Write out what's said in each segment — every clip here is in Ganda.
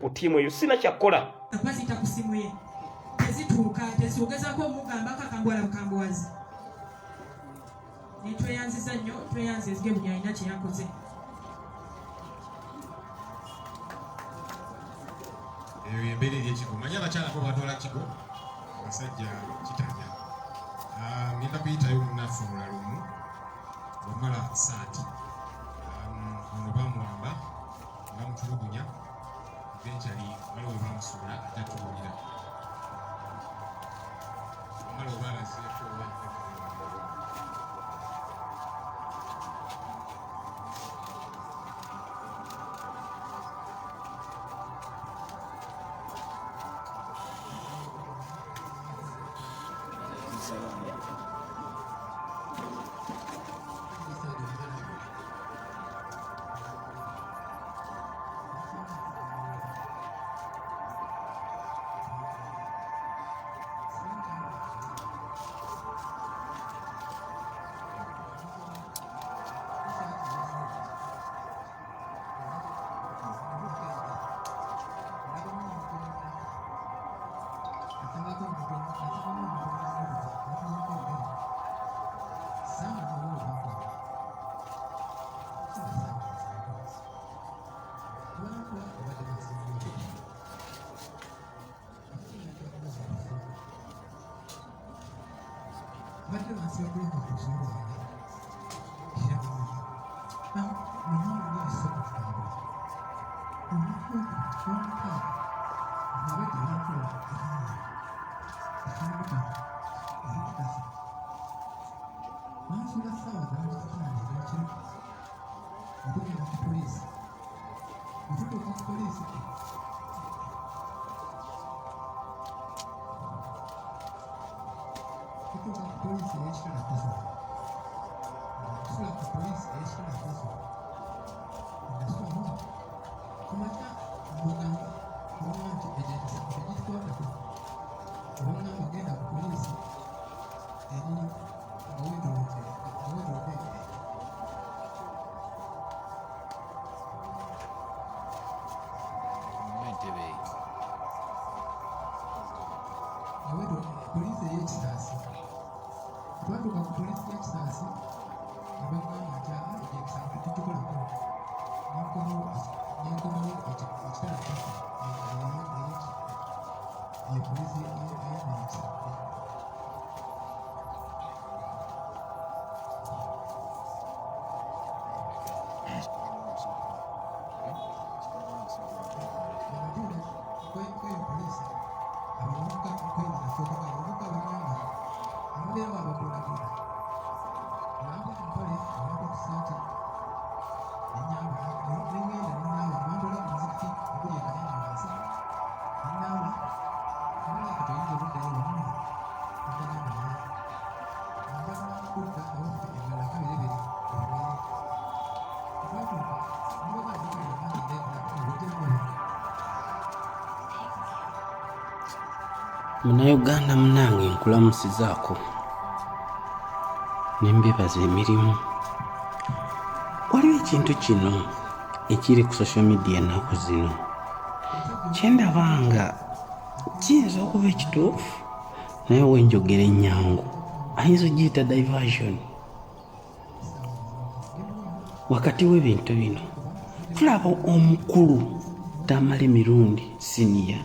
ku ttiimu eyo sina kyakukola. Akwazita ku simu ye tezituuka teziogezako omugamba kakambwala bukambuwazi netweyanziza nnyo tweyanze ezige buli alina kyeyakoze. eyo embeera eryekigo manye abakyala bo batwala kigo abasajja kitanya. Ngenda kuyitayo munafu omulala omu wamala saati ono bamuwamba bamutulugunya eventually waliwo we bamusuula atatuwulira wamala oba alazeeko Munnayuganda munange nkulamusizaako nembebaza emirimu. Waliwo ekintu kino ekiri ku social media ennaku zino kyendaba nga kiyinza okuba ekituufu naye wenjogera ennyangu ayinza ogiyita diversion. Wakati w'ebintu bino tulaba omukulu Tamale Mirundi senior,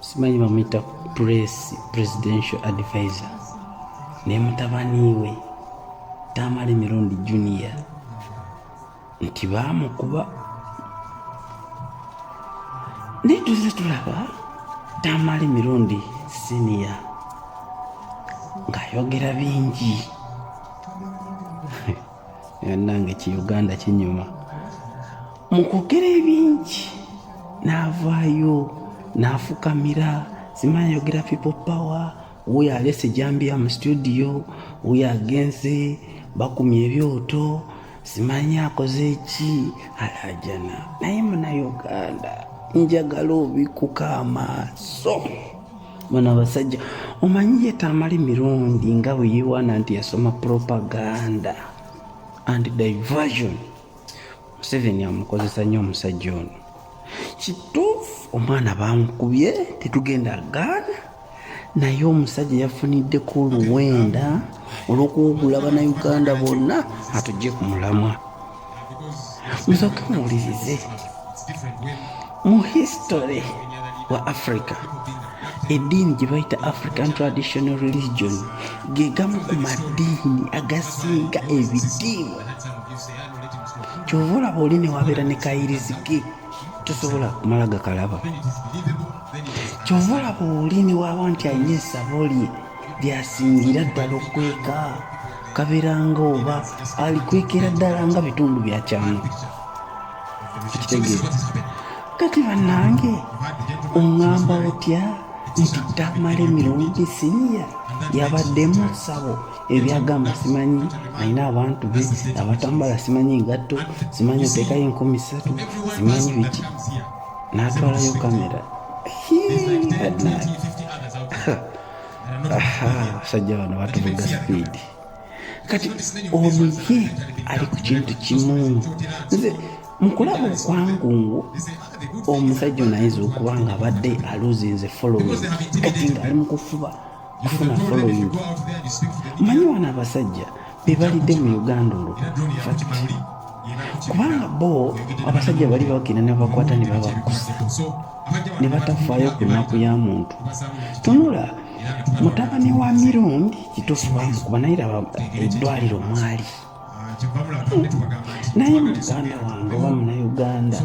simanyi bamuyita presidential advisor, ne mutabani we Tamale Mirundi junior nti bamukuba. Naye tuze tulaba Tamale Mirundi senior ng'ayogera bingi nange Kiuganda kinyuma mu kwogera ebingi n'avaayo n'afukamira simanyi ayogera people power, wuyo alese Jambia mu studio, wuyo agenze bakumye ebyoto simanyi akoze eki alajana. Naye Munnayuganda njagala obikuka amaaso. Bano abasajja omanyi ye Tamale Mirundi nga bwe yeewaana nti yasoma propaganda and diversion. Museveni amukozesa nnyo omusajja ono. kituufu omwana bamukubye tetugenda gaana naye omusajja yafuniddeko oluwenda olw'okuwugula bannayuganda bonna atujje ku mulamwa. Musooke muwulirize mu history wa Africa eddiini gye bayita African Traditional Religion ge gamu ku madiini agasinga ebitiibwa. Kyova olaba oli ne wabeera ne kayirizike tosobola kumala gakalaba. Kyova olaba oli ne waba nti alina essabo lye lyasingira ddala okweka kabeeranga oba alikwekera ddala nga bitundu bya kyama. Ekitegeeza kati bannange oŋŋamba otya nti tamala emirundi siniya yabaddemu ssabo ebyagamba simanyi alina abantu be abatambala simanyi ngatto simanyi oteekayo 13 simanyi biki n'atwalayo kamera. Basajja bano batuvuga sipiidi. Kati ono ye ali ku kintu kimu. Nze mu kulaba okwangu omusajja ono ayinza okuba nga abadde aluzinze following kati ng'ali mu kufuna following. Manyi wano abasajja be balidde mu Uganda olwo kubanga bo abasajja bali bagenda ne bakwata ne babakusa ne batafaayo ku nnaku ya muntu. Tunula mutabani wa mirundi kituufu bamukuba naye raba eddwaliro mwali naye muganda wange oba munnayuganda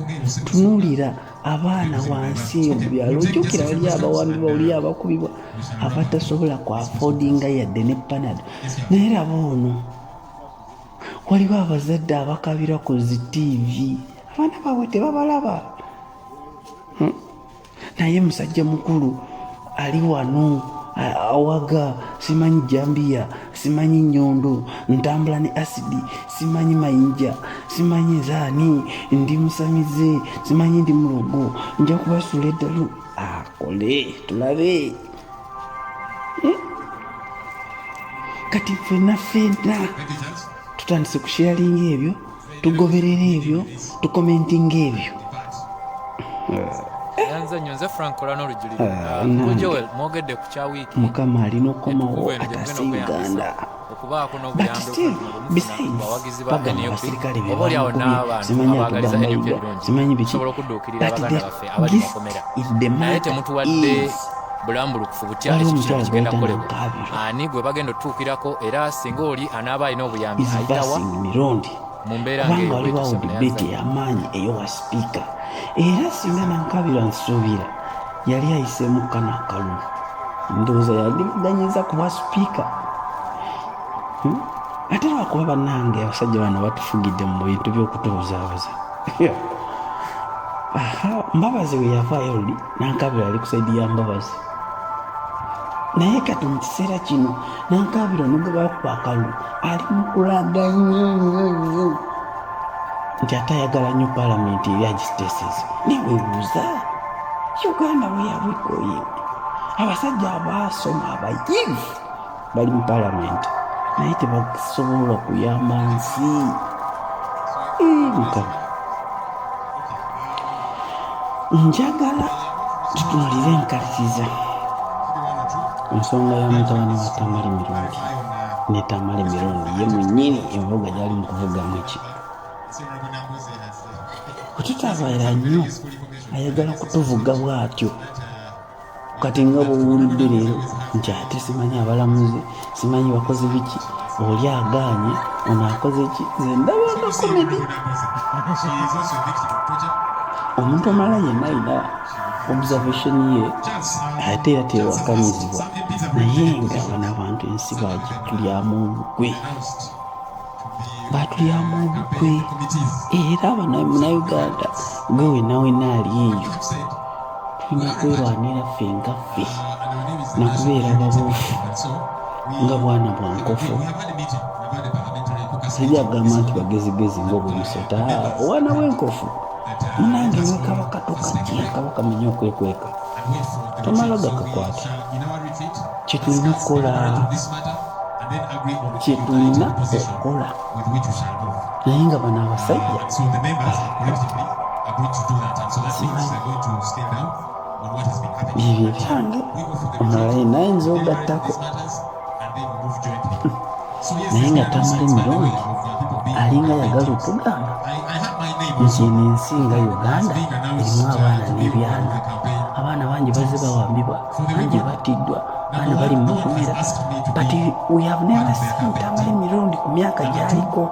tunuulira abaana wansi eyo mu byalo ojjukira bali abawambibwa oli abakubibwa abatasobola ku affordinga yadde ne panado naye raba ono waliwo abazadde abakabira ku zi TV abaana baabwe tebabalaba naye musajja mukulu ali wano awaga simanyi jambiya simanyi nyondo ntambula ne asidi simanyi mayinja simanyi zaani ndi musamize simanyi ndi mulogo nja kubasuula eddalu akole tulabe. Kati ffenna tutandise kusharinga ebyo tugoberera ebyo tukomentinga ebyo. Mukama alina okukomawo ataase Uganda. But still, besides, bagamba abasirikale be bamukubye simanyi atugamba Uganda simanyi biki but this is the matter is bulambulukufu butya ekikyalo kigenda kukolebwa ani gwe bagenda otuukirako era singa oli anaaba alina obuyambi ayitawa mu mbeera kubanga waliwo awo debate ey'amaanyi eyowa sipiika era singa Nankabirwa nsuubira yali ayiseemu Kano Akalumu ndowooza yandimuganyiza kuba sipiika ate lwakuba bannange abasajja bano batufugidde mu bintu by'okutubuzaabuza. Mbabazi we yavaayo oli Nankabirwa ali ku saidi ya Mbabazi naye kati mu kiseera kino Nankabirwa nubwe bakuba Akalumu ali mu kulaga nnyo nti ate ayagala nnyo paalamenti eri agiteeseza. Neweebuuza Uganda bwe yabwikoye abasajja abaasoma abayivu bali mu paalamenti naye tebasobola kuyamba nsi. Mukama njagala tutunuulire enkaliriza ensonga ya mutabani wa Tamale Mirundi ne Tamale Mirundi ye mwennyini envuga gy'ali mu kuvugamu eki otutabaira nnyo ayagala kutuvuga bw'atyo kati nga bw'owulidde leero nti ate simanyi abalamuzi simanyi bakoze biki oli agaanye ono akoze ki nze ndabanga komedi omuntu omala yenna alina observation ye ate era tewakamizibwa naye nga bano abantu ensi bagitulyamu obukwe batulyamu obukwe era Munnayuganda gwe wenna ali eyo tulina kwerwanira ffe nga ffe nakubeera babuufu nga bwana bwa nkofu. Sijagamba nti bagezigezi ng'obumusota obwana bw'enkofu munange wekabaka tokatya kabaka menya okwekweka tomala gakakwata kyetulina okukola naye nga bano abasajja are going to do that, and so that means they're going to scale down on what has been happening. bibyo byange omulala nayinza ogattako naye nga tamala emirundi alinga yagala okugamba nti eno ensi nga Uganda erimu abaana n'ebyana. Abaana bangi bazze bawambibwa, bangi battiddwa, abaana bali mu makomera, but we have never seen tamala emirundi ku myaka gyaliko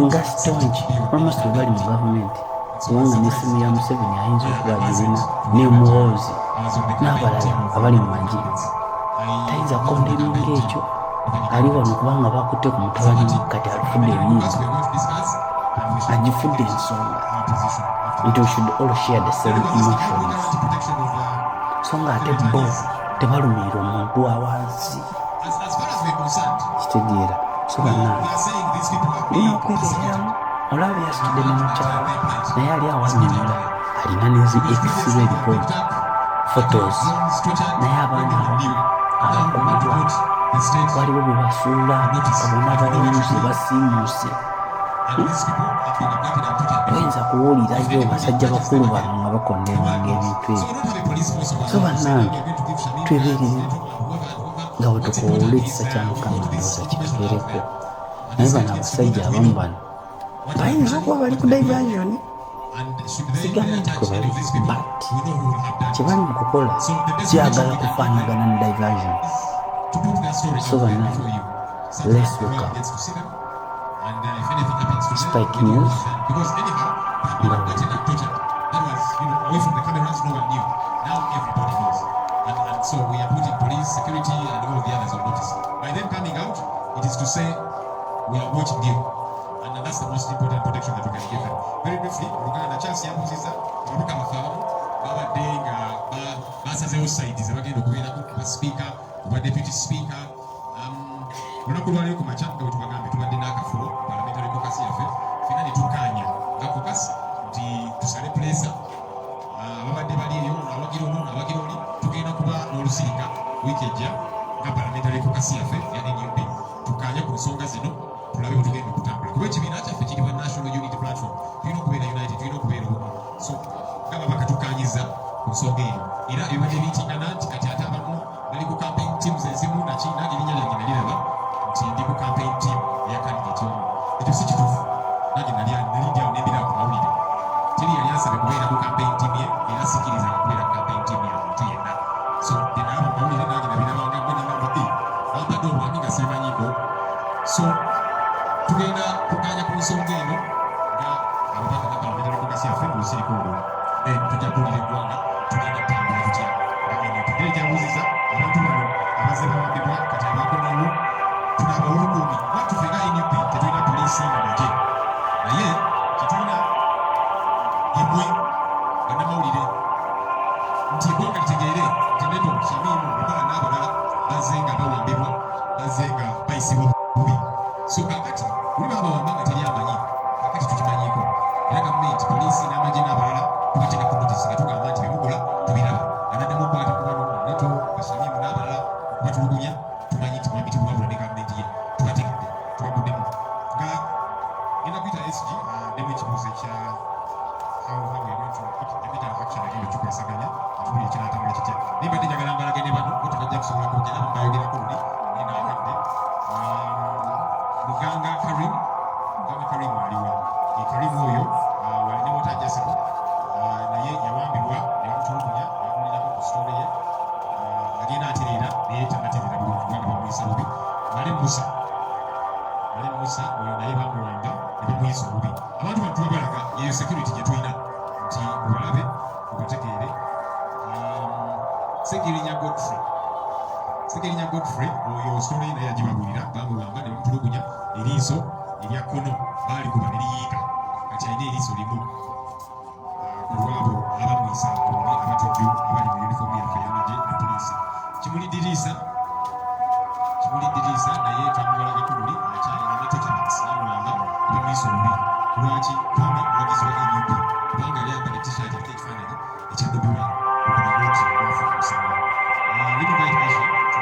nga stongi almost bali mu gavumenti, kubanga n'essimu ya Museveni ayinza okuba agirina n'emuwoozi n'abalala abali mu magi. Tayinza kondeminga ekyo ali wano kubanga bakutte ku mutabani kati alifudde emyizi, agifudde ensonga nti we should all share the same emotions. So nga ate bo tebalumirira omuntu awansi, kitegeera. So bannange olina okwebeereramu. Olaba yasitudde mu mukyalo naye ali awanyumira, alina n'ezi ekisiba ebikooti photos, naye abaana abakumirwa waliwo bwe basuula babona balunzi basiimuuse. Oyinza kuwulirayo basajja bakulu bano nga bakondeminga ebintu ebyo. So bannange twebeerere nga bwe tukoowula ekisa kya Mukama ndowooza kitubeereko. Naye bano abasajja abamu bano bayinza okuba bali ku diversion, sigamba nti kwe bali, but kye bali mu kukola kyagala kufaanagana ne diversion. So bannange, let's wake up. Spike News nga away from the cameras, no one knew. Now everybody knows. And so we are putting police, security, and all the others on notice. By them coming out, it is to say, we are watching you. And that's the most important protection that we can give them. Very briefly, Uganda chance yabuziza ababuka amafamu babadde nga basazeewo sides abagenda okubeerako ku speaker, oba deputy speaker. Olunaku lwaleero ku makya nga bwe tubagambe tubadde n'akafubo parliamentary caucus yaffe ffenna ne tukkaanya nga caucus nti tusale pulesa ababadde bali eyo awagira ono awagira oli tugenda kuba n'olusirika wiiki ejja nga parliamentary caucus yaffe ya NUP tukkaanya ku nsonga zino tulabe bwe tugenda okutambula kuba ekibiina kyaffe kiri wa National Unity Platform tulina okubeera united, tulina okubeera obumu. So nga babaka tukkaanyiza ku nsonga eyo era ebibadde biyitingana nti kati ate abamu bali ku campaign teams ezimu nange erinnya lyange naliraba nti ndi ku campaign team eya candidate omu. Ekyo si kituufu, nange nalindyawo nembira ku mawulire teri yali ansabe kubeera mu campaign team ye era sikkirizanga kubeera ku campaign team ya muntu yenna. So nalaba ku mawulire nange nabirabanga mbonengamba bampadde obwami nga sibimanyiiko. So tugenda kukkaanya ku nsonga eno nga ababaka ba parliamentary caucus yaffe mu lusirika olwo tujja kuwulira eggwanga tugenda kutambula tutya tugere gyabuuziza abantu bano abazze bawambibwa kati abakomawo tulaba olukuumi lwatuffe nga NUP tetulina poliisi nga magye naye kitulina yemwe bannamawulire nti eggwanga litegeere nti neto Shamimu Obola n'abalala bazze nga bawambibwa bazze nga bayisibwa bubi. So kakati buli babawamba nga teri amanyi kakati tukimanyiiko era gavumenti poliisi n'amagye n'abalala tubateeka ku notisi nga tugamba nti bemukola tubiraba anaddamu okukwata ku bano neto Shamimu n'abalala okubatulugunya tumanyi nti mwami tibwabula ne gavumenti ye tubategedde tubaguddemu nga ngenda kuyita SG nemu ekibuuzo ekya how we are going to put immediate action agenda tukwasaganya atubuli ekinaatambula kitya naye mbadde njagala mbalagane bano bo tebajja kusobola kwogera mbayogerako luli nina abadde Muganga Karim aliwa Karim oyo walina mutajjasibu naye yawambibwa ne bamutulugunya yamulirako ku sitole ye agenda atereera naye tanatereera bulungi kubanga bamuyisa bubi. Male Musa oyo naye bamuwamba ne bamuyisa obubi. Abantu bano tubabalaga yeyo security gye tulina nti obalabe obategeere. Segirinya Godfrey oyo sitole naye yagibabulira bamuwamba ne bamutulugunya eriiso erya kkono baalikuba ne liyiika kati alina eriiso limu ku lwabo abamuyisa obubi abatujju abali mu yunifoomu yaffe ey'amagye ne poliisi. Kimuli Dirisa naye twamubalagako luli akyalina tetanus namuwamba ne bamuyisa obubi. Lwaki? Kubanga omuwagizi wa NUP kubanga yali ayambala t-shirt eriko ekifaananyi ekya Bobi Wine okulaga nti wafa omusana. Let me invite Aisha to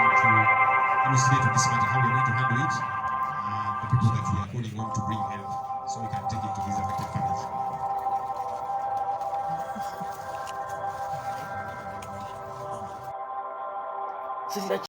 elucidate on this matter, how we are going to handle it, the people that we are calling on to bring help so we can take it to these affected families. sizira